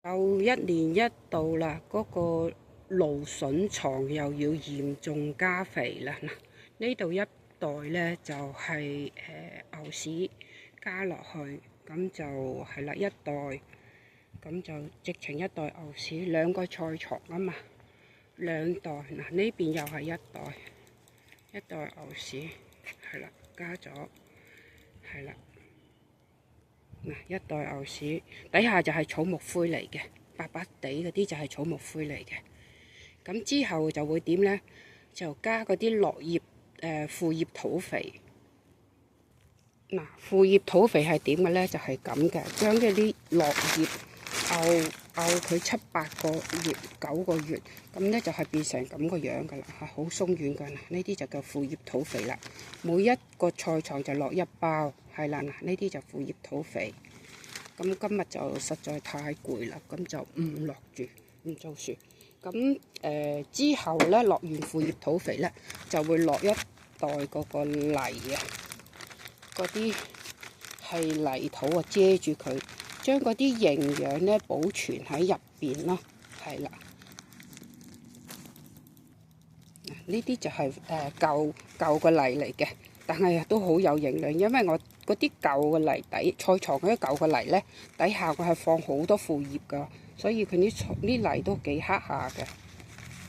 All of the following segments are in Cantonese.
又一年一度啦，嗰個蘆筍床又要嚴重加肥啦。嗱，呢度一袋呢就係牛屎加落去，咁就係啦，一袋，咁就直情一袋牛屎，兩個菜床啊嘛，兩袋。嗱，呢邊又係一袋牛屎，係啦，加咗，係啦。嗱，一袋牛屎，底下就係草木灰嚟嘅，白白地嗰啲就係草木灰嚟嘅。咁之後就會點呢？就加嗰啲落葉腐葉土肥。嗱，腐葉土肥係點嘅呢？就係咁嘅，將嗰啲落葉漚佢7、8個月、9個月，咁呢就係變成咁個樣噶啦，好鬆軟噶啦。呢啲就叫腐葉土肥啦。每一個菜床就落1包，係啦。嗱，呢啲就腐葉土肥。咁今日就實在太攰啦，咁就唔落住，唔做樹。咁之後呢，落完腐葉土肥呢，就會落一袋嗰個泥啊，嗰啲係泥土啊，遮住佢。將嗰啲營養呢保存喺入邊咯，係啦。呢啲就係舊個泥嚟嘅，但係都好有營養，因為我嗰啲舊嘅泥底菜床嗰啲舊嘅泥呢，底下我係放好多腐葉噶，所以佢啲泥都幾黑下嘅，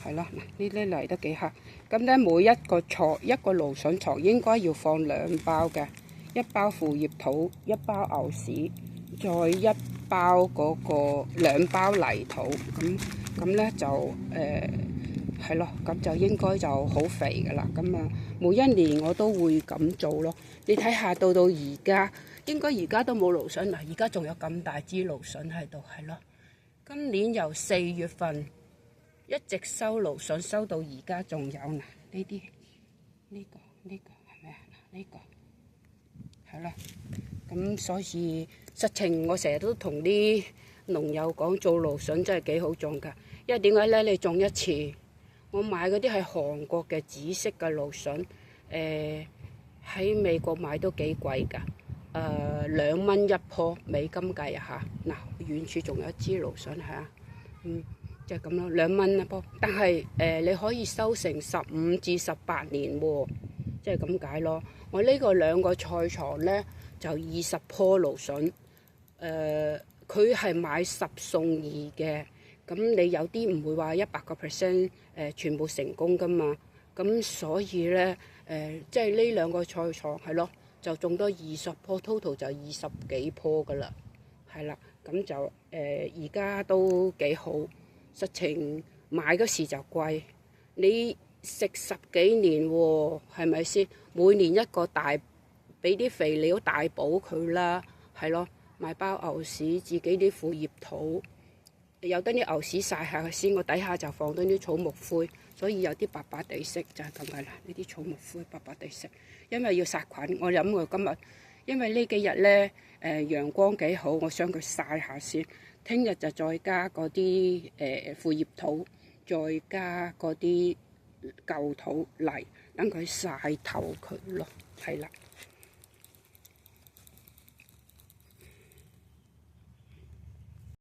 係咯。呢啲泥都幾黑。咁呢，每一個蘆筍床應該要放2包嘅，1包腐葉土，1包牛屎。再1包嗰個2包泥土，咁咧就係咯，咁就應該就好肥噶啦。咁啊，每一年我都會咁做咯。你睇下到而家，應該而家都冇蘆筍嗱，而家仲有咁大支蘆筍喺度，係咯。今年由4月份一直收蘆筍，收到而家仲有嗱，呢啲呢個係咩啊？呢個係啦。咁所以實情我成日都同啲農友講，做蘆筍真係幾好種㗎。因為點解咧？你種一次，我買嗰啲係韓國嘅紫色嘅蘆筍，喺美國買都幾貴㗎，2蚊1棵美金計啊嚇。嗱，遠處仲有一支蘆筍係啊，就係咁咯，2蚊1棵。但係你可以收成15至18年喎，即係咁解咯。我呢個2個菜床咧，就20棵蘆筍，佢係買10送2嘅，咁你有啲唔會話100%全部成功噶嘛，咁所以咧即係呢2個菜床係咯，就種多20棵 ，total 就20幾棵噶啦，係啦，咁就而家都幾好，實情買嗰時就貴，你食10幾年喎，係咪先？每年一個大。俾啲肥料大補佢啦，係咯，買包牛屎，自己啲腐葉土，有得啲牛屎曬下先，我底下就放多啲草木灰，所以有啲白白地色就係咁嘅啦。呢啲草木灰白白地色，因為要殺菌。我諗我今日，因為呢幾日呢，陽光幾好，我想佢曬下先。聽日就再加嗰啲腐葉土，再加嗰啲舊土泥，等佢曬透佢咯，係啦。